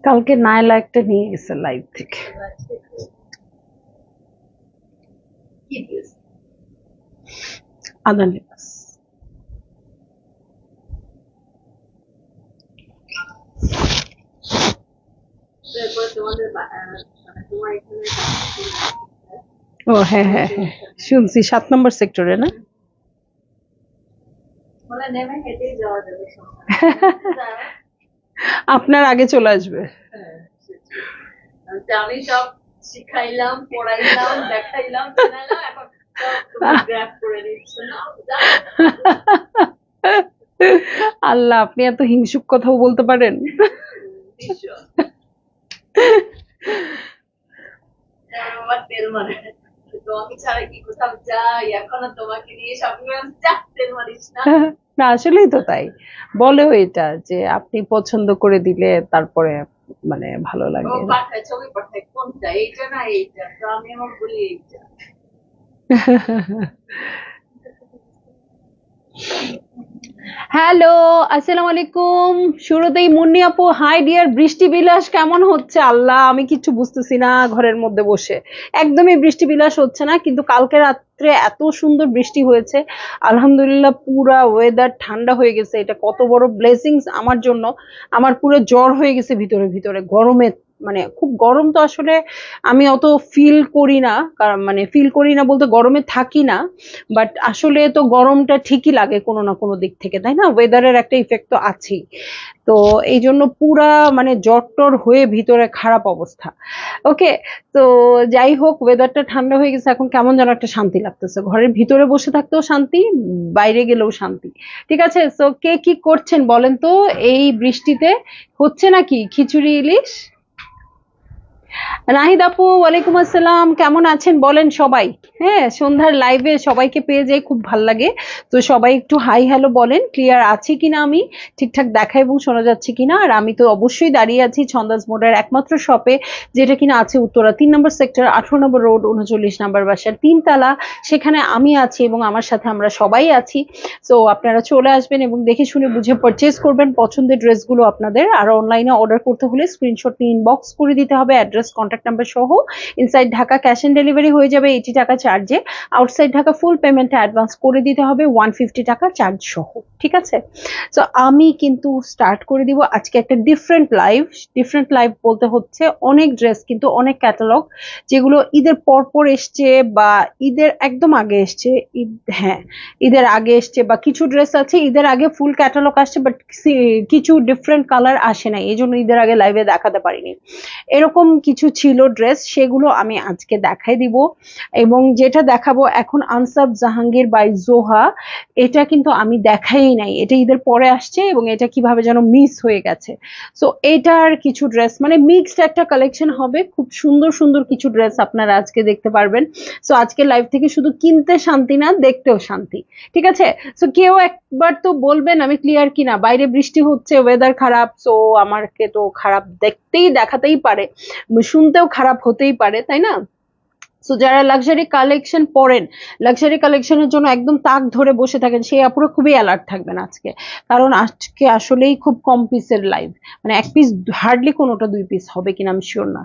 কালকে নাইলা একটা নিয়ে গেছে লাইভ থেকে। আদান লিবাস। ও হ্যাঁ হ্যাঁ হ্যাঁ, শুনছি 7 নম্বর সেক্টরে না? আপনার আগে চলে আসবে। আমি সব শিখাইলাম, পড়াইলাম, দেখাইলাম, এখন গ্র্যাব করে নিচ্ছ না। আল্লাহ, আপনি এত হিংসুক কথাও বলতে পারেন। তেল মারে তোমাকে ছাড়া কি কোথাও যাই, এখনো তোমাকে নিয়ে শপিং যা, তেল মারিস না। না আসলেই তো তাই বলেও, এটা যে আপনি পছন্দ করে দিলে তারপরে মানে ভালো লাগে। পাঠায়, ছবি পাঠায়, কোনটা এইটা না এইটা, তো আমি আমার বলি এইটা। হ্যালো, আসসালামু আলাইকুম। শুরুতেই মুন্নি আপু হাই ডিয়ার। বৃষ্টি বিলাস কেমন হচ্ছে? আল্লাহ, আমি কিচ্ছু বুঝতেছি না ঘরের মধ্যে বসে। একদমই বৃষ্টি বিলাস হচ্ছে না, কিন্তু কালকে রাত্রে এত সুন্দর বৃষ্টি হয়েছে। আলহামদুলিল্লাহ, পুরা ওয়েদার ঠান্ডা হয়ে গেছে। এটা কত বড় ব্লেসিংস আমার জন্য। আমার পুরো জ্বর হয়ে গেছে ভিতরে ভিতরে গরমে। মানে খুব গরম তো আসলে আমি অত ফিল করি না, কারণ মানে ফিল করি না বলতে গরমে থাকি না, বাট আসলে তো গরমটা ঠিকই লাগে কোনো না কোনো দিক থেকে, তাই না? ওয়েদারের একটা ইফেক্ট তো আছেই। তো এই জন্য পুরা মানে জ্বর টর হয়ে ভিতরে খারাপ অবস্থা। ওকে, তো যাই হোক, ওয়েদারটা ঠান্ডা হয়ে গেছে, এখন কেমন যেন একটা শান্তি লাগতেছে। ঘরের ভিতরে বসে থাকতেও শান্তি, বাইরে গেলেও শান্তি। ঠিক আছে, তো কে কি করছেন বলেন তো এই বৃষ্টিতে? হচ্ছে নাকি খিচুড়ি ইলিশ? নাহিদ আপু ওয়ালাইকুম আসসালাম, কেমন আছেন বলেন সবাই? হ্যাঁ, সন্ধ্যার লাইভে সবাইকে পেয়ে যাই, খুব ভাল লাগে। তো সবাই একটু হাই হ্যালো বলেন, ক্লিয়ার আছে কিনা, আমি ঠিকঠাক দেখা এবং শোনা যাচ্ছে কিনা। আর আমি তো অবশ্যই দাঁড়িয়ে আছি ছন্দাজ মোড়ের একমাত্র শপে, যেটা কিনা আছে উত্তরা 3 নম্বর সেক্টর, 18 নম্বর রোড, 39 নম্বর বাসার 3 তলা। সেখানে আমি আছি এবং আমার সাথে আমরা সবাই আছি। তো আপনারা চলে আসবেন এবং দেখে শুনে বুঝে পারচেজ করবেন পছন্দের ড্রেসগুলো আপনাদের। আর অনলাইনে অর্ডার করতে হলে স্ক্রিনশট নিয়ে ইনবক্স করে দিতে হবে, অ্যাড্রেস কন্ট্যাক্ট নাম্বার সহ। Inside Dhaka cash on delivery হয়ে যাবে 80 টাকা চার্জে। আউটসাইড ঢাকা ফুল পেমেন্টে অ্যাডভান্স করে দিতে হবে 150 টাকা চার্জ সহ। ঠিক আছে, তো আমি কিন্তু স্টার্ট করে দিব আজকে একটা ডিফারেন্ট লাইভ। ডিফারেন্ট লাইভ বলতে হচ্ছে অনেক ড্রেস, কিন্তু অনেক ক্যাটালগ যেগুলো ঈদের পরপর এসছে বা ঈদের একদম আগে এসছে। হ্যাঁ, ঈদের আগে এসছে, বা কিছু ড্রেস আছে ঈদের আগে ফুল ক্যাটালগ আসছে, বাট কিছু ডিফারেন্ট কালার আসে না, এই জন্য ঈদের আগে লাইভে দেখাতে পারিনি। এরকম কিছু ছিল ড্রেস, সেগুলো আমি আজকে দেখাই দিব। এবং যেটা দেখাবো এখন আনসাব জাহাঙ্গীর বাই জোহা, এটা কিন্তু আমি দেখাই নাই, এটা ঈদের পরে আসছে এবং এটা কিভাবে যেন মিস হয়ে গেছে। সো এটার কিছু ড্রেস মানে মিক্সড একটা কালেকশন হবে, খুব সুন্দর সুন্দর কিছু ড্রেস আপনারা আজকে দেখতে পারবেন। সো আজকে লাইভ থেকে শুধু কিনতে শান্তি না, দেখতেও শান্তি। ঠিক আছে, সো কেউ একবার তো বলবেন আমি ক্লিয়ার কিনা। বাইরে বৃষ্টি হচ্ছে, ওয়েদার খারাপ, সো আমাকে তো খারাপ দেখতেই দেখাতেই পারে, শুনতেও খারাপ হতেই পারে, তাই না? সো যারা লাক্সারি কালেকশন পরেন, লাক্সারি কালেকশনের জন্য একদম তাক ধরে বসে থাকেন, সেই আপুরা খুবই অ্যালার্ট থাকবেন আজকে। কারণ আজকে আসলেই খুব কম পিসের লাইভ, মানে এক পিস হার্ডলি কোনোটা 2 পিস হবে কিনা আমি শিওর না।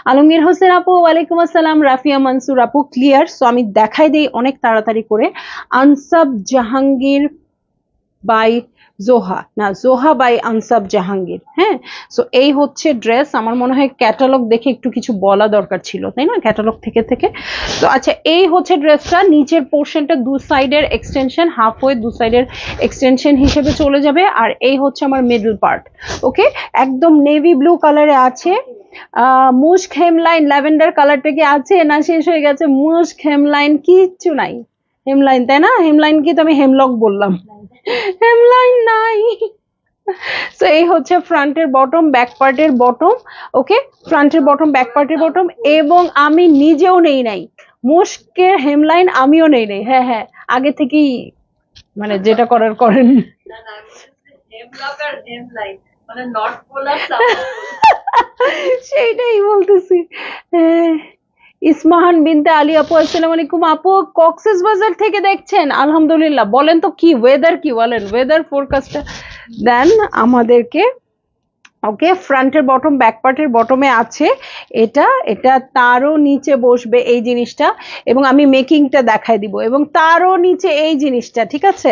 আলমগীর হোসেন আপু ওয়ালাইকুম আসসালাম। রাফিয়া মনসুর আপু ক্লিয়ার। সো আমি দেখাই দেই অনেক তাড়াতাড়ি করে। আনসাব জাহাঙ্গীর বাই জোহা, না জোহা বাই আনসাব জাহাঙ্গীর। হ্যাঁ, সো এই হচ্ছে ড্রেস। আমার মনে হয় ক্যাটালগ দেখে একটু কিছু বলা দরকার ছিল, তাই না? ক্যাটালগ থেকে থেকে তো আচ্ছা, এই হচ্ছে ড্রেসটা। নিচের পোর্শনটা দু সাইডের এক্সটেনশন, হাফ ওয়ে দু সাইডের এক্সটেনশন হিসেবে চলে যাবে। আর এই হচ্ছে আমার মিডল পার্ট। ওকে, একদম নেভি ব্লু কালারে আছে। মুস্ক হেমলাইন ল্যাভেন্ডার কালারটা কি আছে না শেষ হয়ে গেছে? মুস্ক হেমলাইন কিচ্ছু নাই। হেমলাইন, তাই না? হেমলাইন কি তো আমি হেমলক বললাম, হেমলাইন নাই। সো এই হচ্ছে ফ্রন্টের বটম, ব্যাক পার্টের বটম। ওকে, ফ্রন্টের বটম, ব্যাক পার্টের বটম। এবং আমি নিজেও নেই নাই মুশকের হেমলাইন, আমিও নেই নাই। হ্যাঁ হ্যাঁ, আগে থেকেই মানে যেটা করার করেন। না না, আমি হেমলক আর হেমলাইন মানে নর্থ পোল আর সেইটাই বলতেছি। হ্যাঁ। ইসমাহান বিনতে আলী আপু, আসসালামু আলাইকুম আপু, কক্সেস বাজার থেকে দেখছেন? আলহামদুলিল্লাহ। বলেন তো কি ওয়েদার, কি বলেন ওয়েদার ফোরকাস্টটা দেন আমাদেরকে। ওকে, ফ্রন্টের বটম, ব্যাক পার্টের বটমে আছে এটা। এটা তারও নিচে বসবে এই জিনিসটা, এবং আমি মেকিংটা দেখাই দিব, এবং তারও নিচে এই জিনিসটা। ঠিক আছে,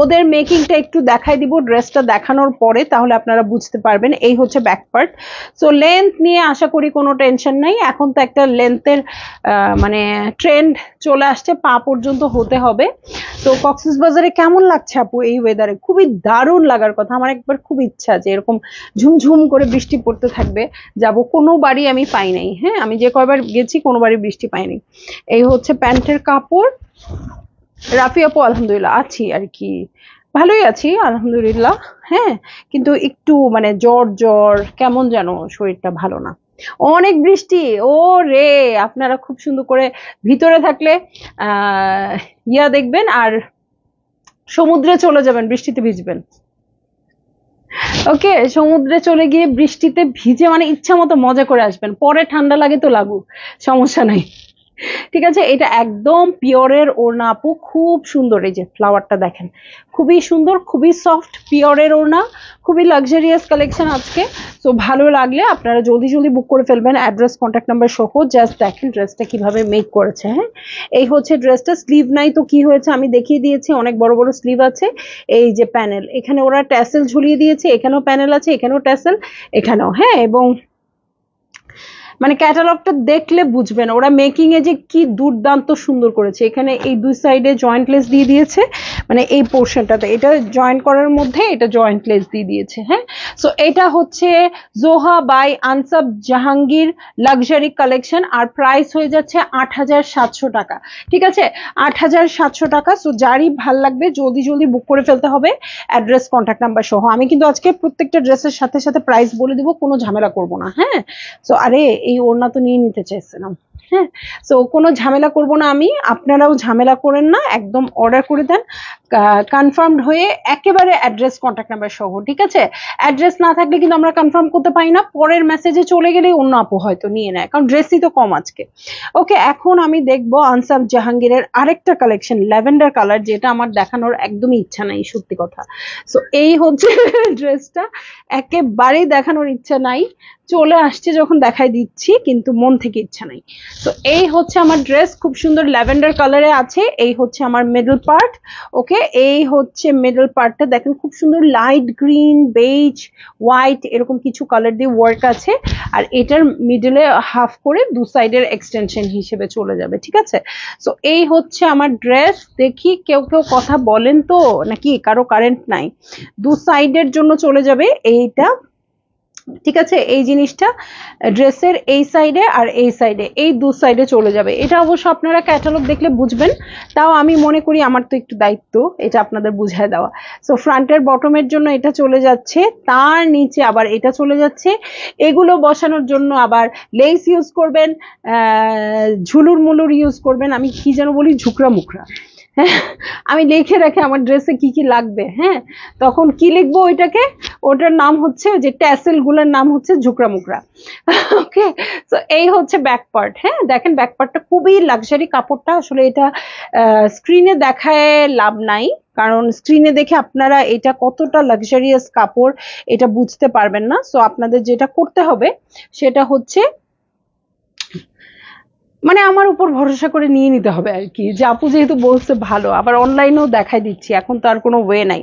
ওদের মেকিংটা একটু দেখাই দিব ড্রেসটা দেখানোর পরে, তাহলে আপনারা বুঝতে পারবেন। এই হচ্ছে ব্যাক পার্ট। সো লেন্থ নিয়ে আশা করি কোনো টেনশন নাই। এখন তো একটা লেন্থের মানে ট্রেন্ড চলে আসছে, পা পর্যন্ত হতে হবে। তো কক্সেস বাজারে কেমন লাগছে আপু এই ওয়েদারে? খুবই দারুণ লাগার কথা। আমার একবার খুব ইচ্ছা যে এরকম ঝুমঝুম করে বৃষ্টি পড়তে থাকবে, যাব। কোনো বাড়ি আমি পাই নাই। হ্যাঁ, আমি যে কয়বার গেছি কোনো বাড়ি বৃষ্টি পাইনি। এই হচ্ছে প্যান্টের কাপড়। রাফি আপু, আলহামদুলিল্লাহ আছি আর কি, ভালোই আছি আলহামদুলিল্লাহ। হ্যাঁ, কিন্তু একটু মানে জ্বর জ্বর কেমন যেন, শরীরটা ভালো না। অনেক বৃষ্টি, ও রে। আপনারা খুব সুন্দর করে ভিতরে থাকলে ইয়া দেখবেন, আর সমুদ্রে চলে যাবেন, বৃষ্টিতে ভিজবেন। ওকে, সমুদ্রে চলে গিয়ে বৃষ্টিতে ভিজে মানে ইচ্ছা মতো মজা করে আসবেন, পরে ঠান্ডা লাগে তো লাগুক, সমস্যা নাই। ঠিক আছে, এটা একদম পিওরের ওড়না আপু, খুব সুন্দর। এই যে ফ্লাওয়ারটা দেখেন, খুবই সুন্দর, খুবই সফট, পিওরের ওড়না, খুবই লাক্সারিয়াস কালেকশন আজকে। তো ভালো লাগলে আপনারা জলদি জলদি বুক করে ফেলবেন, অ্যাড্রেস কন্ট্যাক্ট নাম্বার সহ। জাস্ট দেখেন ড্রেসটা কিভাবে মেক করেছে। হ্যাঁ, এই হচ্ছে ড্রেসটা। স্লিভ নাই তো কি হয়েছে, আমি দেখিয়ে দিয়েছি, অনেক বড় বড় স্লিভ আছে। এই যে প্যানেল, এখানে ওরা ট্যাসেল ঝুলিয়ে দিয়েছে, এখানেও প্যানেল আছে, এখানেও ট্যাসেল, এখানেও। হ্যাঁ, এবং মানে ক্যাটালগটা দেখলে বুঝবেন ওরা মেকিং এ যে কি দুর্দান্ত সুন্দর করেছে। এখানে এই দুই সাইডে জয়েন্ট লেস দিয়ে দিয়েছে, মানে এই পোর্শনটাতে এটা জয়েন্ট করার মধ্যে এটা জয়েন্ট লেস দিয়ে দিয়েছে। হ্যাঁ, সো এটা হচ্ছে Zoha by Ansab Jahangir luxury collection, আর প্রাইস হয়ে যাচ্ছে ৮৭০০ টাকা। ঠিক আছে, ৮৭০০ টাকা। সো যারই ভাল লাগবে জলদি জলদি বুক করে ফেলতে হবে, অ্যাড্রেস কন্ট্যাক্ট নাম্বার সহ। আমি কিন্তু আজকে প্রত্যেকটা ড্রেসের সাথে সাথে প্রাইস বলে দিব, কোনো ঝামেলা করব না। হ্যাঁ, সো আরে এই ওড়না তো নিয়ে নিতে চাইছিলাম। হ্যাঁ, সো কোনো ঝামেলা করব না আমি, আপনারাও ঝামেলা করেন না, একদম অর্ডার করে দেন কনফার্মড হয়ে, একেবারে অ্যাড্রেস কন্ট্যাক্ট নাম্বার সহ। ঠিক আছে, অ্যাড্রেস না থাকলে কিন্তু আমরা কনফার্ম করতে পারি না, পরের মেসেজে চলে গেলে অন্য আপু হয়তো নিয়ে নেয়, কারণ ড্রেসই তো কম আজকে। ওকে, এখন আমি দেখবো আনসাব জাহাঙ্গীরের আরেকটা কালেকশন, ল্যাভেন্ডার কালার, যেটা আমার দেখানোর একদমই ইচ্ছা নাই, সত্যি কথা। সো এই হচ্ছে ড্রেসটা, একেবারেই দেখানোর ইচ্ছা নাই, চলে আসছে যখন দেখাই দিচ্ছি, কিন্তু মন থেকে ইচ্ছা নাই। তো এই হচ্ছে আমার ড্রেস, খুব সুন্দর ল্যাভেন্ডার কালারে আছে। এই হচ্ছে আমার মিডল পার্ট। ওকে, এই হচ্ছে মিডল পার্টটা দেখেন, খুব সুন্দর লাইট গ্রিন, বেজ, হোয়াইট, এরকম কিছু কালার দিয়ে ওয়ার্ক আছে। আর এটার মিডলে হাফ করে দু সাইডের এক্সটেনশন হিসেবে চলে যাবে। ঠিক আছে, সো এই হচ্ছে আমার ড্রেস। দেখি কেউ কেউ কথা বলেন তো নাকি, কারো কারেন্ট নাই? দু সাইডের জন্য চলে যাবে এইটা। ঠিক আছে, এই জিনিসটা ড্রেসের এই সাইডে আর এই সাইডে, এই দু সাইডে চলে যাবে। এটা অবশ্য আপনারা ক্যাটালগ দেখলে বুঝবেন, তাও আমি মনে করি আমার তো একটু দায়িত্ব এটা আপনাদের বুঝায় দেওয়া। সো ফ্রন্টের বটমের জন্য এটা চলে যাচ্ছে, তার নিচে আবার এটা চলে যাচ্ছে। এগুলো বসানোর জন্য আবার লেস ইউজ করবেন, ঝুলুর মুলুর ইউজ করবেন, আমি কি যেন বলি, ঝুকরা মুখরা। হ্যাঁ, আমি লিখে রাখি আমার ড্রেসে কি কি লাগবে। হ্যাঁ, তখন কি লিখবো ওইটাকে, ওটার নাম হচ্ছে, যে ট্যাসেল গুলোর নাম হচ্ছে ঝুকরা মুকরা। ওকে, তো এই হচ্ছে ব্যাক পার্ট। হ্যাঁ, দেখেন ব্যাক পার্টটা খুবই লাক্সারি, কাপড়টা আসলে এটা স্ক্রিনে দেখায় লাভ নাই, কারণ স্ক্রিনে দেখে আপনারা এটা কতটা লাক্সারিয়াস কাপড় এটা বুঝতে পারবেন না। সো আপনাদের যেটা করতে হবে সেটা হচ্ছে মানে আমার উপর ভরসা করে নিয়ে নিতে হবে আর কি, যে আপু যেহেতু বলছে ভালো, আবার অনলাইনেও দেখাই দিচ্ছি, এখন তো আর কোনো ওয়ে নাই।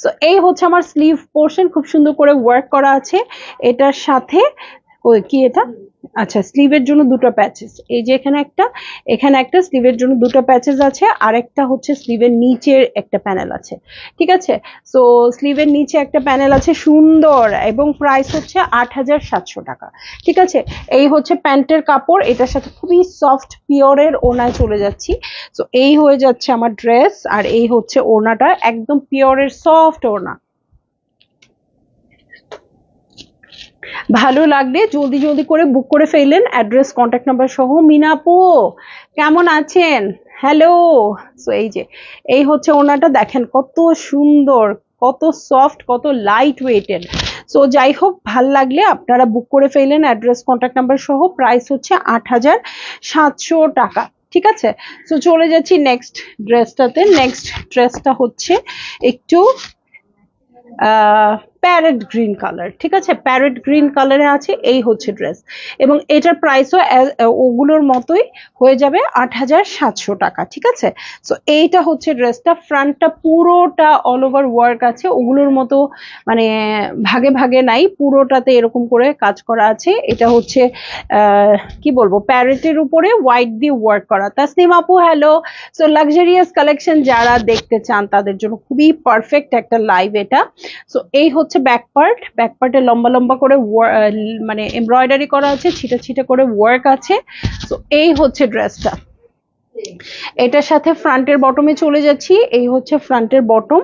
সো এই হচ্ছে আমার স্লিভ পোর্শন, খুব সুন্দর করে ওয়ার্ক করা আছে এটার সাথে। কি এটা, আচ্ছা, স্লিভের জন্য দুটো প্যাচেস, এই যে এখানে একটা স্লিভের জন্য দুটো প্যাচেস আছে, আর একটা হচ্ছে স্লিভের নিচের একটা প্যানেল আছে। ঠিক আছে, সো স্লিভের নিচে একটা প্যানেল আছে সুন্দর, এবং প্রাইস হচ্ছে ৮৭০০ টাকা। ঠিক আছে, এই হচ্ছে প্যান্টের কাপড়, এটার সাথে খুবই সফট পিওরের ওড়নায় চলে যাচ্ছি। সো এই হয়ে যাচ্ছে আমার ড্রেস, আর এই হচ্ছে ওড়নাটা, একদম পিওরের সফট ওড়না। ভালো লাগলে জলদি জলদি করে বুক করে ফেললেন, অ্যাড্রেস কন্ট্যাক্ট নাম্বার সহ। মিনা আপু কেমন আছেন? হ্যালো। সো এই হচ্ছে ওনাটা, দেখেন কত সুন্দর, কত সফট, কত লাইট ওয়েটেড। সো যাই হোক, ভাল লাগলে আপনারা বুক করে ফেললেন অ্যাড্রেস কন্ট্যাক্ট নাম্বার সহ। প্রাইস হচ্ছে 8700 টাকা। ঠিক আছে, সো চলে যাচ্ছি নেক্সট ড্রেসটাতে। নেক্সট ড্রেসটা হচ্ছে একটু প্যারেট গ্রিন কালার। ঠিক আছে, প্যারেট গ্রিন কালারে আছে। এই হচ্ছে ড্রেস, এবং এটার প্রাইসও ওগুলোর মতোই হয়ে যাবে 8700 টাকা। ঠিক আছে, সো এইটা হচ্ছে ড্রেসটা। ফ্রন্টটা পুরোটা অল ওভার ওয়ার্ক আছে, ওগুলোর মতো মানে ভাগে ভাগে নাই, পুরোটাতে এরকম করে কাজ করা আছে। এটা হচ্ছে কি বলবো, প্যারেটের উপরে হোয়াইট দিয়ে ওয়ার্ক করা। তাসনিম আপু হ্যালো। সো লাক্সারিয়াস কালেকশন যারা দেখতে চান তাদের জন্য খুবই পারফেক্ট একটা লাইভ এটা। সো এই হচ্ছে ব্যাক পার্ট। ব্যাক পার্টে লম্বা লম্বা করে মানে এমব্রয়ডারি করা আছে, ছিটা ছিটা করে ওয়ার্ক আছে। সো এই হচ্ছে ড্রেসটা। এটার সাথে ফ্রন্টের বটমে চলে যাচ্ছি। এই হচ্ছে ফ্রন্টের বটম।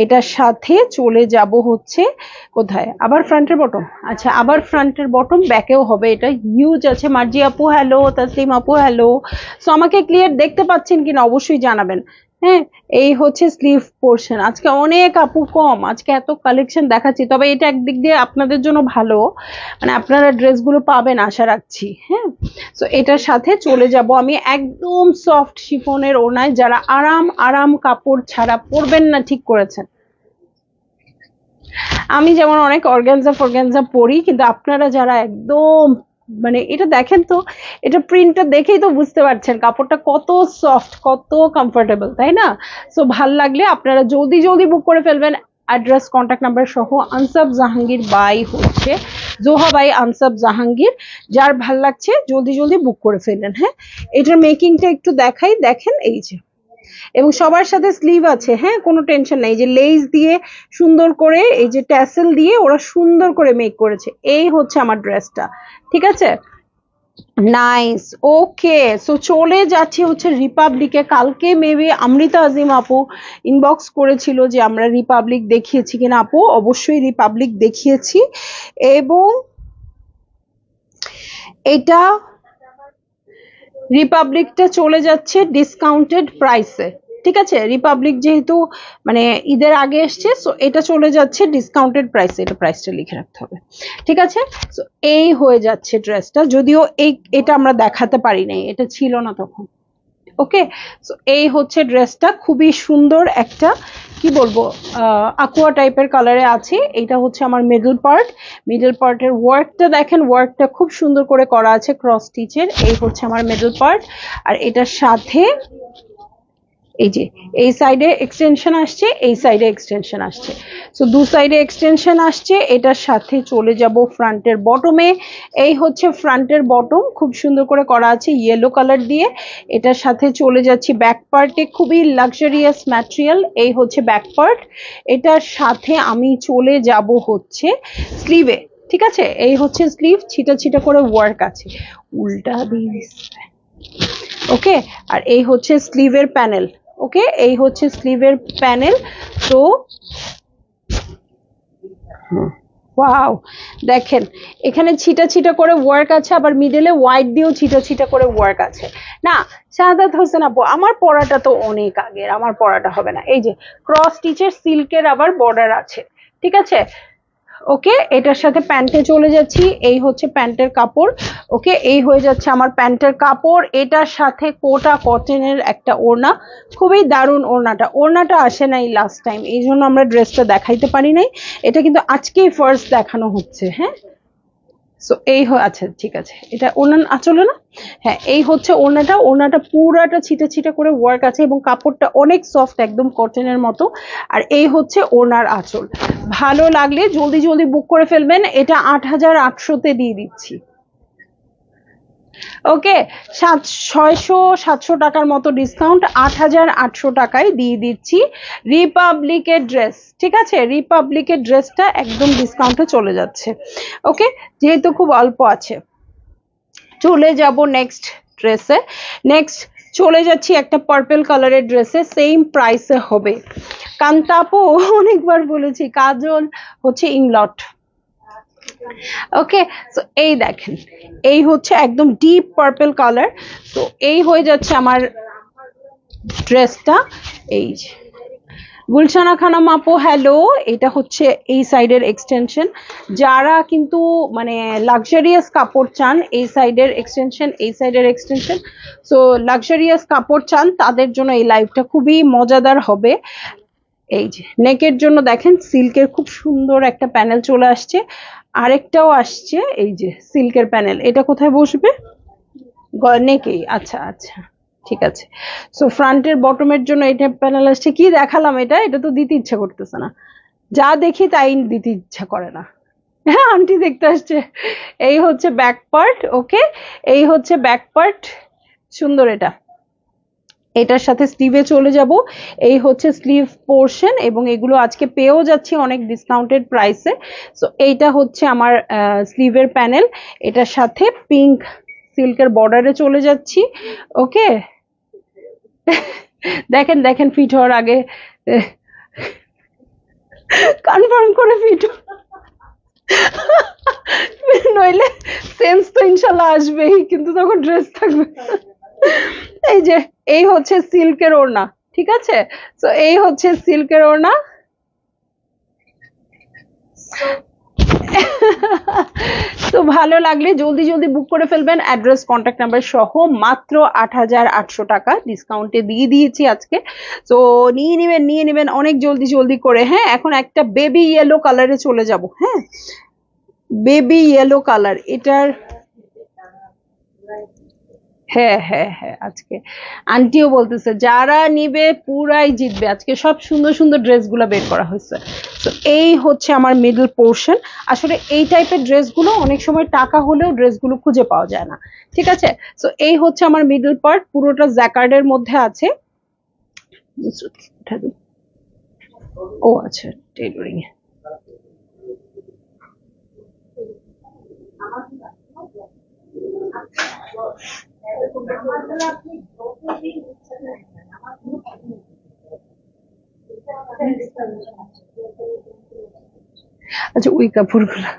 এটার সাথে চলে যাব হচ্ছে কোথায়, আবার ফ্রন্টের বটম। আচ্ছা, আবার ফ্রন্টের বটম, ব্যাকেও হবে। এটা হিউজ আছে। মার্জি আপু হ্যালো, তাসলিম আপু হ্যালো। সো আমাকে ক্লিয়ার দেখতে পাচ্ছেন কিনা অবশ্যই জানাবেন। হ্যাঁ, এই হচ্ছে স্লিভ পোর্শন। আজকে অনেক আপু কম, আজকে এত কালেকশন দেখাচ্ছি, তবে এটা একদিক দিয়ে আপনাদের জন্য ভালো, মানে আপনারা ড্রেসগুলো পাবেন আশা রাখছি। হ্যাঁ, সো এটার সাথে চলে যাব আমি একদম সফট শিফনের ওড়নায়। যারা আরাম আরাম কাপড় ছাড়া পরবেন না ঠিক করেছেন। আমি যেমন অনেক অর্গানজা ফরগানজা পরি, কিন্তু আপনারা যারা একদম মানে এটা দেখেন তো, এটা প্রিন্টটা দেখেই তো বুঝতে পারছেন কাপড়টা কত সফট, কত কমফোর্টেবল, তাই না? সো ভাল লাগলে আপনারা জলদি জলদি বুক করে ফেলবেন অ্যাড্রেস কন্ট্যাক্ট নাম্বার সহ। আনসাব জাহাঙ্গীর বাই হচ্ছে জোহা বাই আনসাব জাহাঙ্গীর। যার ভাল লাগছে জলদি জলদি বুক করে ফেললেন। হ্যাঁ, এটার মেকিংটা একটু দেখাই, দেখেন এই যে, এবং সবার সাথে স্লিভ আছে। হ্যাঁ, কোনো টেনশন নাই, যে লেস দিয়ে সুন্দর করে, এই যে ট্যাসেল দিয়ে ওরা সুন্দর করে মেক করেছে। এই হচ্ছে আমার ড্রেসটা। ঠিক আছে, নাইস। ওকে, সো চলে যাচ্ছি হচ্ছে রিপাবলিকে। কালকে মেবি অমৃতা আজিম আপু ইনবক্স করেছিল যে আমরা রিপাবলিক দেখিয়েছি কিনা। আপু অবশ্যই রিপাবলিক দেখিয়েছি, এবং এটা রিপাবলিকটা চলে যাচ্ছে ডিসকাউন্টেড প্রাইসে। ঠিক আছে, রিপাবলিক যেহেতু মানে ঈদের আগে এসছে, সো এটা চলে যাচ্ছে ডিসকাউন্টেড প্রাইসে। এটা প্রাইসটা লিখে রাখতে হবে। ঠিক আছে, সো এই হয়ে যাচ্ছে ড্রেসটা। যদিও এটা আমরা দেখাতে পারি নাই, এটা ছিল না তখন। ওকে, সো এই হচ্ছে ড্রেসটা। খুবই সুন্দর একটা কি বলবো, aqua টাইপের কালারে আছে। এটা হচ্ছে আমার মিডল পার্ট। মিডল পার্টের ওয়ার্কটা দেখেন, ওয়ার্কটা খুব সুন্দর করে করা আছে ক্রস স্টিচের। এই হচ্ছে আমার মিডল পার্ট। আর এটার সাথে এই যে এই সাইডে এক্সটেনশন আসছে, এই সাইডে এক্সটেনশন আসছে। সো দু সাইডে এক্সটেনশন আসছে। এটার সাথে চলে যাব ফ্রন্টের বটমে। এই হচ্ছে ফ্রন্টের বটম, খুব সুন্দর করে করা আছে ইয়েলো কালার দিয়ে। এটার সাথে চলে যাচ্ছি ব্যাক পার্টে, খুবই লাক্সারিয়াস ম্যাটেরিয়াল। এই হচ্ছে ব্যাক পার্ট। এটার সাথে আমি চলে যাব হচ্ছে স্লিভে। ঠিক আছে, এই হচ্ছে স্লিভ, ছিটা ছিটা করে ওয়ার্ক আছে, উল্টা দিয়ে। ওকে, আর এই হচ্ছে স্লিভের প্যানেল। ওকে, এই হচ্ছে স্লিভের প্যানেল। তো ওয়াও, দেখেন এখানে ছিটা ছিটা করে ওয়ার্ক আছে, আবার মিডলে হোয়াইট দিয়েও ছিটা ছিটা করে ওয়ার্ক আছে। না শাহাদাত হোসেন আপু, আমার পড়াটা তো অনেক আগের, আমার পড়াটা হবে না। এই যে ক্রস স্টিচের সিল্কের আবার বর্ডার আছে। ঠিক আছে, ওকে, এটার সাথে প্যান্টে চলে যাচ্ছি। এই হচ্ছে প্যান্টের কাপড়। ওকে, এই হয়ে যাচ্ছে আমার প্যান্টের কাপড়। এটার সাথে কোটা কটনের একটা ওড়না, খুবই দারুণ ওড়নাটা। ওড়নাটা আসে নাই লাস্ট টাইম, এই জন্য আমরা ড্রেসটা দেখাইতে পারি নাই। এটা কিন্তু আজকেই ফার্স্ট দেখানো হচ্ছে। হ্যাঁ, সো এই আচ্ছা ঠিক আছে, এটা ওড়না আঁচলে না? হ্যাঁ, এই হচ্ছে ওড়নাটা। ওড়নাটা পুরাটা ছিটা ছিটা করে ওয়ার্ক আছে, এবং কাপড়টা অনেক সফট, একদম কটনের মতো। আর এই হচ্ছে ওড়নার আঁচল। ভালো লাগলে জলদি জলদি বুক করে ফেলবেন। এটা 8800-তে দিয়ে দিচ্ছি। ওকে, 600-700 টাকার মতো ডিসকাউন্ট, 8800 টাকায় দিয়ে দিচ্ছি রিপাবলিকের ড্রেস। ঠিক আছে, রিপাবলিকের ড্রেসটা একদম ডিসকাউন্টে চলে যাচ্ছে। ওকে, যেহেতু খুব অল্প আছে। চলে যাব নেক্সট ড্রেসে। নেক্সট চলে যাচ্ছি একটা পার্পল কালারের ড্রেসে, সেম প্রাইসে হবে। কান্তাপু অনেকবার বলেছি, কাজল হচ্ছে ইংলট। ওকে, সো এই দেখেন, এই হচ্ছে একদম ডিপ পার্পল কালার। তো এই হয়ে যাচ্ছে আমার ড্রেসটা। এই যে গুলশানা খানম আপু হ্যালো, এটা হচ্ছে এই সাইডের এক্সটেনশন। যারা কিন্তু মানে লাক্সারিয়াস কাপড় চান, এই সাইডের এক্সটেনশন, এই সাইডের এক্সটেনশন, সো লাক্সারিয়াস কাপড় চান তাদের জন্য এই লাইফটা খুবই মজাদার হবে। এই যে নেকের জন্য দেখেন সিল্কের খুব সুন্দর একটা প্যানেল চলে আসছে, আরেকটাও আসছে এই যে সিল্কের প্যানেল। এটা কোথায় বসবে? নেকেই, আচ্ছা আচ্ছা ঠিক আছে। সো ফ্রন্টের বটমের জন্য এটা প্যানেল আসছে। কি দেখালাম এটা, এটা তো দিতে ইচ্ছা করতেছে না, যা দেখি তাই দিতে ইচ্ছা করে না। হ্যাঁ আন্টি দেখতে আসছে। এই হচ্ছে ব্যাক পার্ট। ওকে, এই হচ্ছে ব্যাক পার্ট, সুন্দর। এটা এটার সাথে স্লিভে চলে যাব। এই হচ্ছে স্লিভ পোর্শন, এবং এগুলো আজকে পেয়েও যাচ্ছি অনেক ডিসকাউন্টেড প্রাইসে। সো এইটা হচ্ছে আমার স্লিভের প্যানেল, এটার সাথে পিঙ্ক সিল্কের বর্ডারে চলে যাচ্ছি। ওকে, দেখেন দেখেন ফিট হওয়ার আগে কনফার্ম করে ফিট, নইলে সেন্স তো ইনশাল্লাহ আসবেই, কিন্তু তখন ড্রেস থাকবে। এই যে এই হচ্ছে সিল্কের ওড়না, ঠিক আছে। তো এই হচ্ছে সিল্কের ওড়না। তো ভালো লাগলে জলদি জলদি বুক করে ফেলবেন, অ্যাড্রেস কন্ট্যাক্ট নাম্বার সহ, মাত্র 8,800 টাকা ডিসকাউন্টে দিয়ে দিয়েছি আজকে। তো নিয়ে নেবেন অনেক জলদি জলদি করে। হ্যাঁ, এখন একটা বেবি ইয়েলো কালারে চলে যাব। হ্যাঁ, বেবি ইয়েলো কালার এটার। হ্যাঁ হ্যাঁ হ্যাঁ, আজকে আন্টিও বলতেছে যারা নিবে পুরাই জিতবে, আজকে সব সুন্দর সুন্দর ড্রেসগুলো বের করা হয়েছে। তো এই হচ্ছে আমার মিডল পোর্শন। আসলে এই টাইপের ড্রেসগুলো অনেক সময় টাকা হলেও ড্রেসগুলো খুঁজে পাওয়া যায় না, ঠিক আছে। তো এই হচ্ছে আমার মিডল পার্ট, পুরোটা জ্যাকার্ডের মধ্যে আছে। ও আচ্ছা, টেইলরিং এ। আচ্ছা ওই কাপড়গুলো,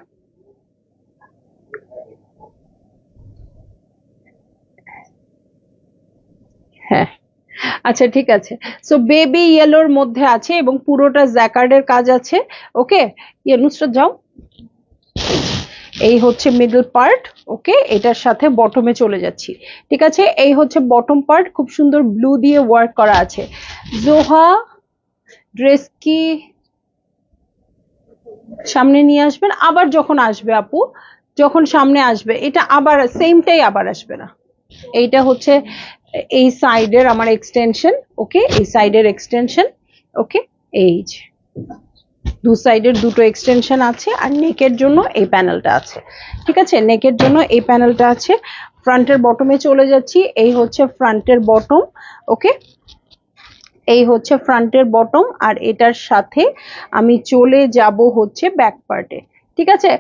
হ্যাঁ আচ্ছা ঠিক আছে। সো বেবি ইয়েলোর মধ্যে আছে এবং পুরোটা জ্যাকার্ডের কাজ আছে। ওকে, নুসরাত যাও। এই হচ্ছে মিডল পার্ট। ওকে, এটার সাথে বটমে চলে যাচ্ছি, ঠিক আছে। এই হচ্ছে বটম পার্ট, খুব সুন্দর ব্লু দিয়ে ওয়ার্ক করা আছে। জোহা ড্রেস কি সামনে নিয়ে আসবেন আবার, যখন আসবে আপু, যখন সামনে আসবে এটা আবার সেমটাই আবার আসবে না। এইটা হচ্ছে এই সাইডের আমার এক্সটেনশন। ওকে, এই সাইডের এক্সটেনশন। ওকে, এই যে দু সাইডের দুটো এক্সটেনশন আছে, আর নেকের জন্য এই প্যানেলটা আছে, ঠিক আছে। নেকের জন্য এই প্যানেলটা আছে। ফ্রন্টের বটমে চলে যাচ্ছি। এই হচ্ছে ফ্রন্টের বটম। ওকে, এই হচ্ছে ফ্রন্টের বটম, আর এটার সাথে আমি চলে যাব হচ্ছে ব্যাক পার্টে, ঠিক আছে।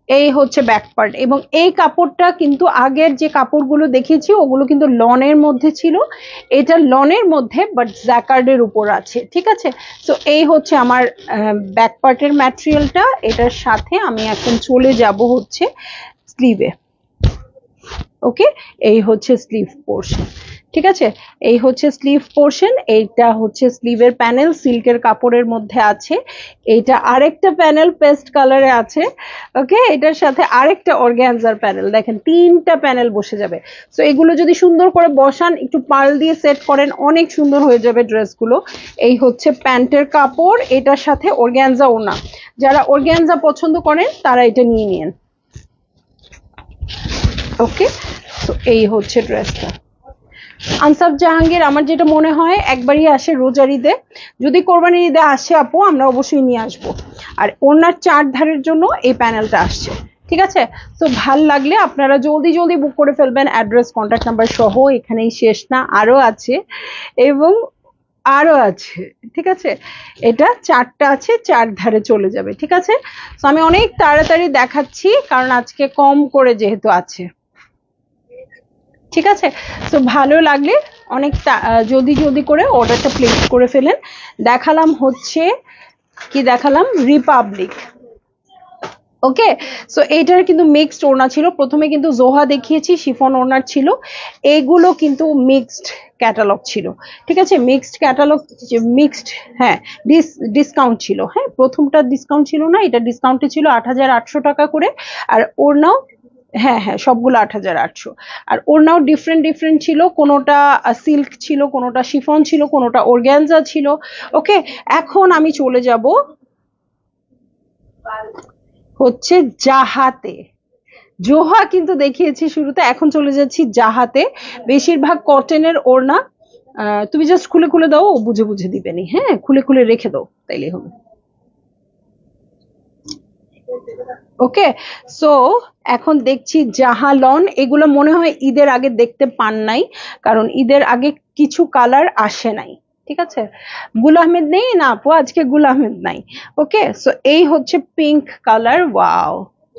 এই হচ্ছে ব্যাক পার্ট, এবং এই কাপড়টা কিন্তু আগের যে কাপড়গুলো দেখিয়েছি ওগুলো কিন্তু লনের মধ্যে ছিল, এটা লনের মধ্যে বাট জ্যাকার্ডের উপর আছে, ঠিক আছে। তো এই হচ্ছে আমার ব্যাক পার্টের ম্যাটেরিয়ালটা। এটার সাথে আমি এখন চলে যাব হচ্ছে স্লিভে। ওকে, এই হচ্ছে স্লিভ পোর্শন, ঠিক আছে। এই হচ্ছে স্লিভ পোর্শন, এইটা হচ্ছে স্লিভের প্যানেল, সিল্কের কাপড়ের মধ্যে আছে। এইটা আরেকটা প্যানেল পেস্ট কালারে আছে। ওকে, এটার সাথে আরেকটা অর্গানজার প্যানেল, দেখেন তিনটা প্যানেল বসে যাবে। তো এগুলো যদি সুন্দর করে বসান, একটু পার্ল দিয়ে সেট করেন, অনেক সুন্দর হয়ে যাবে ড্রেসগুলো। এই হচ্ছে প্যান্টের কাপড়, এটার সাথে অর্গানজা ওড়না। যারা অর্গানজা পছন্দ করেন তারা এটা নিয়ে নিন। ওকে, তো এই হচ্ছে ড্রেসটা। আনসাফ জাহাঙ্গীর, আমার যেটা মনে হয় একবারই আসে রোজার ঈদে, যদি কোরবানির ঈদে আসে আপু আমরা অবশ্যই নিয়ে আসবো। আর ওনার চার ধারের জন্য এই প্যানেলটা আসছে, ঠিক আছে। তো ভাল লাগলে আপনারা জলদি জলদি বুক করে ফেলবেন, অ্যাড্রেস কন্ট্যাক্ট নাম্বার সহ। এখানেই শেষ না, আরো আছে এবং আরো আছে, ঠিক আছে। এটা চারটা আছে, চার ধারে চলে যাবে, ঠিক আছে। তো আমি অনেক তাড়াতাড়ি দেখাচ্ছি কারণ আজকে কম করে যেহেতু আছে, ঠিক আছে। তো ভালো লাগলে অনেক জলদি জলদি করে অর্ডারটা প্লেস করে ফেলেন। দেখালাম হচ্ছে কি দেখালাম, রিপাবলিক। ওকে, সো এইটার কিন্তু মিক্সড ওড়না ছিল। প্রথমে কিন্তু জোহা দেখিয়েছি, শিফন ওড়নার ছিল। এইগুলো কিন্তু মিক্সড ক্যাটালগ ছিল, ঠিক আছে, মিক্সড ক্যাটালগ, মিক্সড, হ্যাঁ, ডিসকাউন্ট ছিল। হ্যাঁ, প্রথমটা ডিসকাউন্ট ছিল না, এটা ডিসকাউন্টে ছিল ৮৮০০ টাকা করে। আর ওড়নাও, হ্যাঁ হ্যাঁ, সবগুলো ৮৮০০। আর ওড়নাও ডিফারেন্ট ডিফারেন্ট ছিল, কোনোটা সিল্ক ছিল, কোনোটা শিফন ছিল, কোনোটা অর্গ্যানজা ছিল। ওকে, এখন আমি চলে যাব হচ্ছে জাহাতে। জোহা কিন্তু দেখিয়েছি শুরুতে, এখন চলে যাচ্ছি জাহাতে। বেশিরভাগ কটনের ওড়না। তুমি জাস্ট খুলে খুলে দাও, ও বুঝে বুঝে দিবেনি। হ্যাঁ, খুলে খুলে রেখে দাও, তাইলে হবে। ওকে, সো এখন দেখছি জাহালন। এগুলো মনে হয় ঈদের আগে দেখতে পান নাই, কারণ ঈদের আগে কিছু কালার আসে নাই। ঠিক আছে, গুল আহমেদ নেই না আপু, আজকে গুল আহমেদ নাই। ওকে, সো এই হচ্ছে পিঙ্ক কালার। ওয়াও,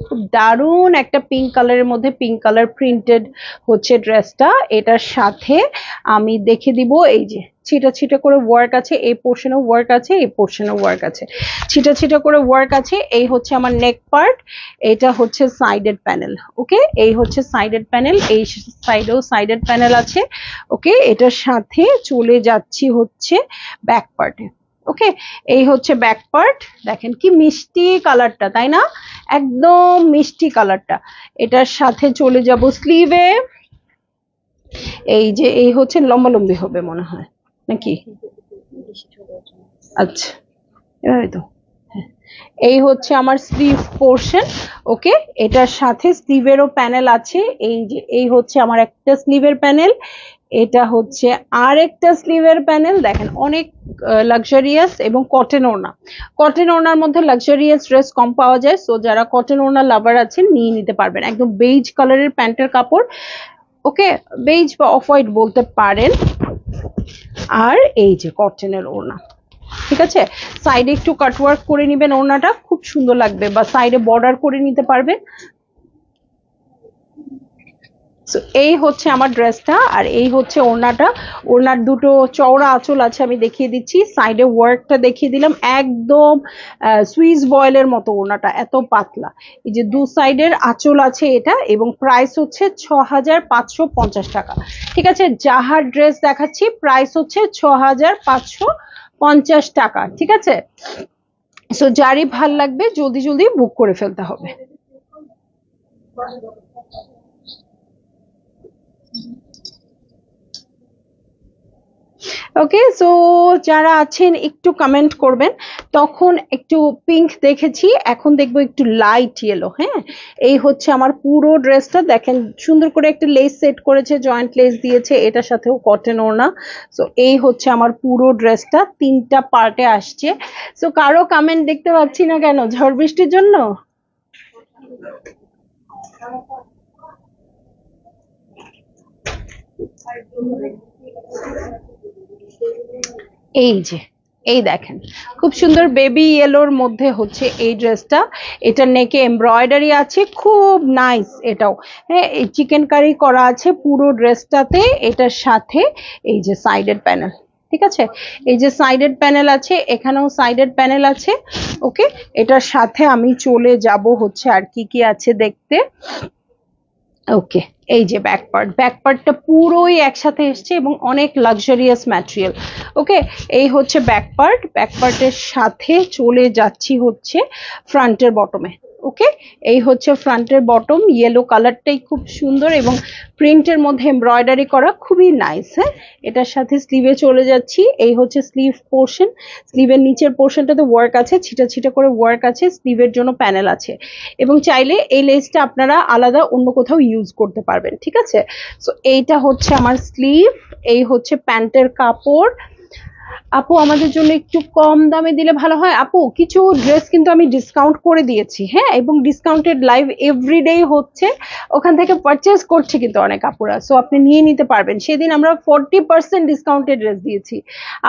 খুব দারুণ একটা পিঙ্ক কালারের মধ্যে পিঙ্ক কালার প্রিন্টেড হচ্ছে ড্রেসটা। এটার সাথে আমি দেখে দিব, এই যে ছিটা ছিটা করে ওয়ার্ক আছে, এই পোর্শনে ওয়ার্ক আছে, এই পোর্শনে ওয়ার্ক আছে, ছিটা ছিটা করে ওয়ার্ক আছে। এই হচ্ছে আমার নেক পার্ট, এটা হচ্ছে সাইডেড প্যানেল। ওকে, এই হচ্ছে সাইডেড প্যানেল, এই সাইডেও সাইডেড প্যানেল আছে। ওকে, এটার সাথে চলে যাচ্ছি হচ্ছে ব্যাক পার্টে। ওকে, এই হচ্ছে ব্যাক পার্ট। দেখেন কি মিষ্টি কালারটা, তাই না? একদম মিষ্টি কালারটা। এটার সাথে চলে যাব স্লিভে। এই যে এই হচ্ছে লম্বা লম্বি হবে মনে হয় নাকি? আচ্ছা, এভাবে তো। হ্যাঁ, এই হচ্ছে আমার স্লিভ পোর্শন। ওকে, এটার সাথে স্লিভেরও প্যানেল আছে। এই যে এই হচ্ছে আমার একটা স্লিভের প্যানেল, এটা হচ্ছে আর একটা স্লিভের প্যানেল। দেখেন অনেক লাক্সারিয়াস এবং কটন ওড়না। কটন ওড়নার মধ্যে লাক্সারিয়াস ড্রেস কম পাওয়া যায়, সো যারা কটন ওড়না লাভার আছেন নিয়ে নিতে পারবেন। একদম বেজ কালারের প্যান্টের কাপড়। ওকে, বেজ বা অফ হোয়াইট বলতে পারেন। আর এই যে কটনের ওড়না, ঠিক আছে, সাইডে একটু কাটওয়ার্ক করে নিবেন, ওড়নাটা খুব সুন্দর লাগবে, বা সাইডে বর্ডার করে নিতে পারবেন। এই হচ্ছে আমার ড্রেসটা, আর এই হচ্ছে ওড়নাটা। ওড়নার দুটো চওড়া আঁচল আছে, আমি দেখিয়ে দিচ্ছি। সাইডে ওয়ার্কটা দেখিয়ে দিলাম, একদম সুইস বয়েলের মতো ওড়নাটা, এত পাতলা। এই যে দু সাইডের আঁচল আছে এটা, এবং প্রাইস হচ্ছে ৬৫৫০ টাকা। ঠিক আছে, যাহার ড্রেস দেখাচ্ছি প্রাইস হচ্ছে ৬৫৫০ টাকা। ঠিক আছে, সো যারই ভাল লাগবে জলদি জলদি বুক করে ফেলতে হবে। ওকে, সো যারা আছেন একটু কমেন্ট করবেন। তখন একটু পিঙ্ক দেখেছি, এখন দেখবো একটু লাইট ইয়েলো। হ্যাঁ, এই হচ্ছে আমার পুরো ড্রেসটা। দেখেন সুন্দর করে একটা লেস সেট করেছে, জয়েন্ট লেস দিয়েছে, এটার সাথেও কটন ওড়না। সো এই হচ্ছে আমার পুরো ড্রেসটা, তিনটা পার্টে আসছে। সো কারো কমেন্ট দেখতে পাচ্ছি না কেন? ঝড় বৃষ্টির জন্য? এই যে এই দেখেন, খুব সুন্দর বেবি ইয়েলোর মধ্যে হচ্ছে এই ড্রেসটা। এটা নেকে এমব্রয়ডারি আছে, খুব নাইস এটাও। হ্যাঁ, এই চিকেন কারি করা আছে পুরো ড্রেসটাতে। এটার সাথে এই যে সাইডেড প্যানেল, ঠিক আছে, এই যে সাইডেড প্যানেল আছে, এখানেও সাইডেড প্যানেল আছে। ওকে, এটার সাথে আমি চলে যাব হচ্ছে আর কি কি আছে দেখতে। ওকে, এই যে ব্যাক পার্ট, ব্যাক পার্টটা পুরোই একসাথে এসছে এবং অনেক লাক্সারিয়াস ম্যাটেরিয়াল। ওকে, এই হচ্ছে ব্যাক পার্ট। ব্যাক পার্টের সাথে চলে যাচ্ছি হচ্ছে ফ্রন্টের বটমে। ওকে, এই হচ্ছে ফ্রন্টের বটম, ইয়েলো কালারটাই খুব সুন্দর এবং প্রিন্টের মধ্যে এমব্রয়ডারি করা, খুবই নাইস। হ্যাঁ, এটার সাথে স্লিভে চলে যাচ্ছি। এই হচ্ছে স্লিভ পোর্শন, স্লিভের নিচের পোর্শনটাতে ওয়ার্ক আছে, ছিটা ছিটা করে ওয়ার্ক আছে, স্লিভের জন্য প্যানেল আছে, এবং চাইলে এই লেসটা আপনারা আলাদা অন্য কোথাও ইউজ করতে পারবেন। ঠিক আছে, সো এইটা হচ্ছে আমার স্লিভ, এই হচ্ছে প্যান্টের কাপড়। আপু আমাদের জন্য একটু কম দামে দিলে ভালো হয় আপু, কিছু ড্রেস কিন্তু আমি ডিসকাউন্ট করে দিয়েছি। হ্যাঁ, এবং ডিসকাউন্টেড লাইভ এভরিডে হচ্ছে, ওখান থেকে পারচেস করছে কিন্তু অনেক আপুরা, সো আপনি নিয়ে নিতে পারবেন। সেদিন আমরা 40% ডিসকাউন্টেড ড্রেস দিয়েছি।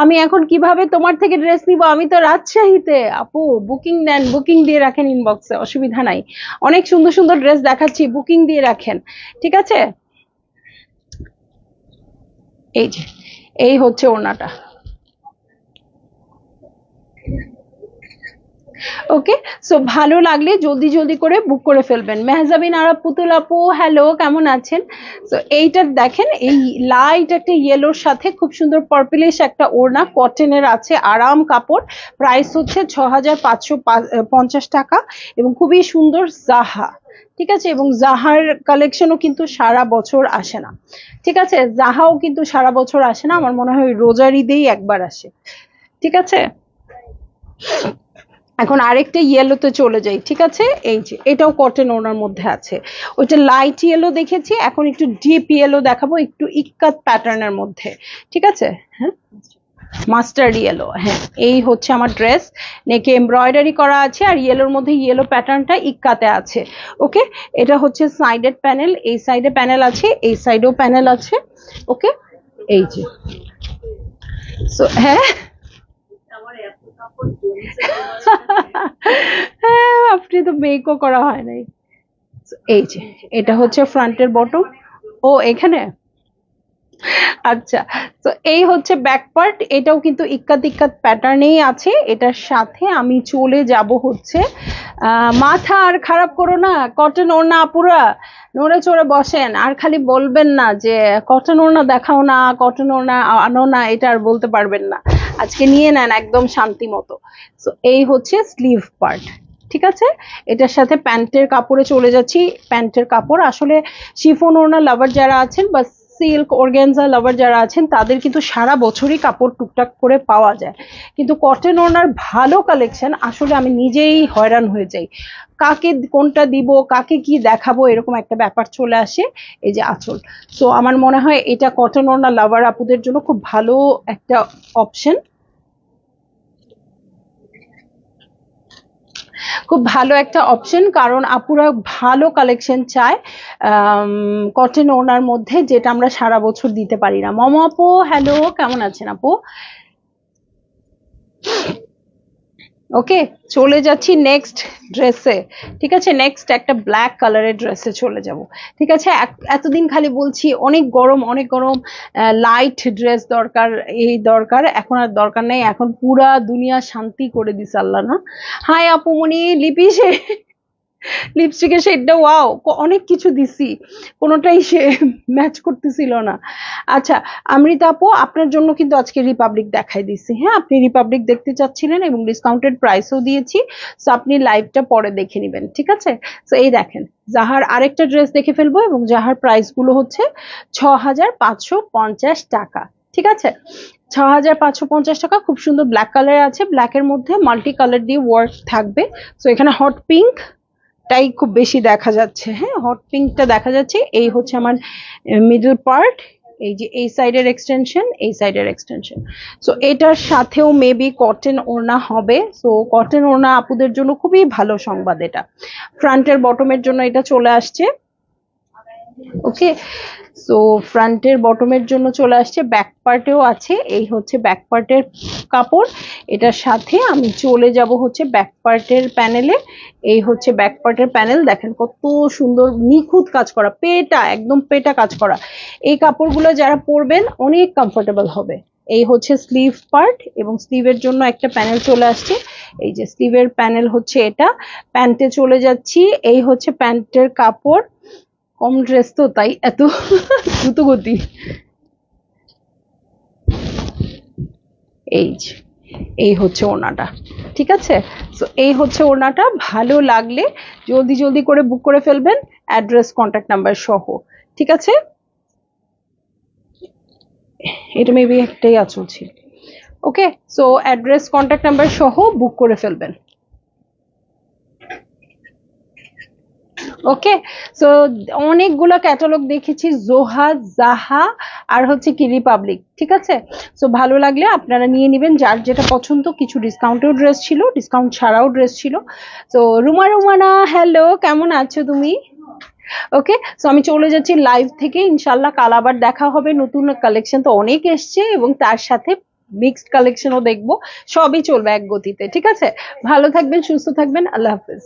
আমি এখন কিভাবে তোমার থেকে ড্রেস নিব? আমি তো রাজশাহীতে। আপু বুকিং দেন, বুকিং দিয়ে রাখেন ইনবক্সে, অসুবিধা নাই। অনেক সুন্দর সুন্দর ড্রেস দেখাচ্ছি, বুকিং দিয়ে রাখেন। ঠিক আছে, এই যে এই হচ্ছে ওড়নাটা। ওকে, সো ভালো লাগলে জলদি জলদি করে বুক করে ফেলবেন। মেহজাবিন আরা পুতুল আপু, হ্যালো, কেমন আছেন? সো এইটা দেখেন, এই লাইট একটা ইয়েলোর সাথে খুব সুন্দর পার্পলিশ একটা ওড়না, কটনের আছে, আরাম কাপড়। প্রাইস হচ্ছে 6550 টাকা এবং খুবই সুন্দর জাহা। ঠিক আছে, এবং জাহার কালেকশনও কিন্তু সারা বছর আসে না। ঠিক আছে, জাহাও কিন্তু সারা বছর আসে না, আমার মনে হয় রোজার ঈদেই একবার আসে। ঠিক আছে, এখন আরেকটা ইয়েলোতে চলে যাই। ঠিক আছে, এই যে এটাও কটন ওনার মধ্যে আছে। ওইটা লাইট ইয়েলো দেখেছি, এখন একটু ডিপ ইয়েলো দেখাবো, একটু ইক্কাত প্যাটার্নের মধ্যে। ঠিক আছে, হ্যাঁ, মাস্টার্ড ইয়েলো। হ্যাঁ, এই হচ্ছে আমার ড্রেস, নেকে এমব্রয়ডারি করা আছে আর ইয়েলোর মধ্যে ইয়েলো প্যাটার্নটা ইক্কাতে আছে। ওকে, এটা হচ্ছে সাইডেড প্যানেল, এই সাইডে প্যানেল আছে, এই সাইডেও প্যানেল আছে। ওকে, এই যে, সো হ্যাঁ আমার এত কাপড় জমছে হ্যাঁ, আপনি তো মেকও করা হয় নাই। এই যে এটা হচ্ছে ফ্রন্টের বটম। ও এখানে, আচ্ছা, তো এই হচ্ছে ব্যাক পার্ট, এটাও কিন্তু ইক্কাত ইক্কাত প্যাটার্নেই আছে। এটার সাথে আমি চলে যাব হচ্ছে মাথা আর খারাপ করো না, কটন ওড়না আপুরা নড়ে চড়ে বসেন আর খালি বলবেন না যে কটন ওড়না দেখাও না, কটন ওড়না আনো না, এটা আর বলতে পারবেন না। আজকে নিয়ে নেন একদম শান্তি মতো। তো এই হচ্ছে স্লিভ পার্ট। ঠিক আছে, এটার সাথে প্যান্টের কাপড়ে চলে যাচ্ছি। প্যান্টের কাপড় আসলে শিফন ওড়না লাভার যারা আছেন বা সিল্ক অর্গানজা লাভার যারা আছেন তাদের কিন্তু সারা বছরই কাপড় টুকটাক করে পাওয়া যায়, কিন্তু কটন ওড়নার ভালো কালেকশন আসলে আমি নিজেই হয়রান হয়ে যাই, কাকে কোনটা দিব, কাকে কি দেখাবো, এরকম একটা ব্যাপার চলে আসে। এই যে আঁচল, সো আমার মনে হয় এটা কটন ওড়না লাভার আপুদের জন্য খুব ভালো একটা অপশন, খুব ভালো একটা অপশন, কারণ আপুরা ভালো কালেকশন চায় কটন ওড়নার মধ্যে, যেটা আমরা সারা বছর দিতে পারি না। মম আপু, হ্যালো, কেমন আছেন আপু? ওকে, চলে যাচ্ছি নেক্সট ড্রেসে। ঠিক আছে, নেক্সট একটা ব্ল্যাক কালারের ড্রেসে চলে যাব। ঠিক আছে, এতদিন খালি বলছি অনেক গরম অনেক গরম, লাইট ড্রেস দরকার, এই দরকার, এখন আর দরকার নেই, এখন পুরা দুনিয়া শান্তি করে দিছে আল্লাহ না। হাই আপুমনি, লিপি সে লিপস্টিকের শেডটা ওয়াও, অনেক কিছু দিছি, কোনোটাই সে ম্যাচ করতেছিল না। আচ্ছা, অমৃতা আপু, আপনার জন্য কিন্তু আজকে রিপাবলিক দেখাই দিছি। হ্যাঁ, আপনি রিপাবলিক দেখতে চাচ্ছিলেন এবং ডিসকাউন্টেড প্রাইসও দিয়েছি, সো আপনি লাইভটা পরে দেখে নেবেন। ঠিক আছে, সো এই দেখেন, জাহার আরেকটা ড্রেস দেখে ফেলবো এবং জাহার প্রাইস গুলো হচ্ছে 6550 টাকা। ঠিক আছে, 6550 টাকা, খুব সুন্দর ব্ল্যাক কালার আছে, ব্ল্যাকের মধ্যে মাল্টি কালার দিয়ে ওয়ার্ক থাকবে। সো এখানে হট পিঙ্ক টাই খুব বেশি দেখা যাচ্ছে। হ্যাঁ, হট পিঙ্কটা দেখা যাচ্ছে। এই হচ্ছে আমার মিডল পার্ট, এই যে এই সাইডের এক্সটেনশন, এই সাইডের এক্সটেনশন। সো এটার সাথেও মেবি কটন ওড়না হবে, সো কটন ওড়না আপুদের জন্য খুবই ভালো সংবাদ এটা। ফ্রন্টের বটমের জন্য এটা চলে আসছে। ওকে, সো ফ্রন্টের বটমের জন্য চলে আসছে, ব্যাক পার্টেও আছে। এই হচ্ছে ব্যাক পার্টের কাপড়, এটার সাথে আমি চলে যাব হচ্ছে ব্যাক পার্টের প্যানেলে। এই হচ্ছে ব্যাক পার্টের প্যানেল, দেখেন কত সুন্দর নিখুঁত কাজ করা, পেটা একদম পেটা কাজ করা। এই কাপড়গুলো যারা পরবেন অনেক কমফোর্টেবল হবে। এই হচ্ছে স্লিভ পার্ট এবং স্লিভের জন্য একটা প্যানেল চলে আসছে। এই যে স্লিভের প্যানেল হচ্ছে এটা। প্যান্টে চলে যাচ্ছি, এই হচ্ছে প্যান্টের কাপড়, কম ড্রেস তো তাই এত দ্রুত গতি। এই যে এই হচ্ছে ওড়নাটা। ঠিক আছে, তো এই হচ্ছে ওড়নাটা, ভালো লাগলে জলদি জলদি করে বুক করে ফেলবেন, অ্যাড্রেস কন্ট্যাক্ট নাম্বার সহ। ঠিক আছে, এটা মেবি একটাই আঁচল ছিল। ওকে, সো অ্যাড্রেস কন্ট্যাক্ট নাম্বার সহ বুক করে ফেলবেন। ওকে, সো অনেকগুলো ক্যাটালগ দেখেছি, জোহা, জাহা আর হচ্ছে কি রিপাবলিক। ঠিক আছে, সো ভালো লাগলে আপনারা নিয়ে নেবেন যার যেটা পছন্দ। কিছু ডিসকাউন্টেও ড্রেস ছিল, ডিসকাউন্ট ছাড়াও ড্রেস ছিল। তো রুমানা, হ্যালো, কেমন আছো তুমি? ওকে, সো আমি চলে যাচ্ছি লাইভ থেকে, ইনশাল্লাহ কাল আবার দেখা হবে। নতুন কালেকশন তো অনেক এসছে এবং তার সাথে মিক্সড কালেকশনও দেখবো, সবই চলবে এক গতিতে। ঠিক আছে, ভালো থাকবেন, সুস্থ থাকবেন, আল্লাহ হাফেজ।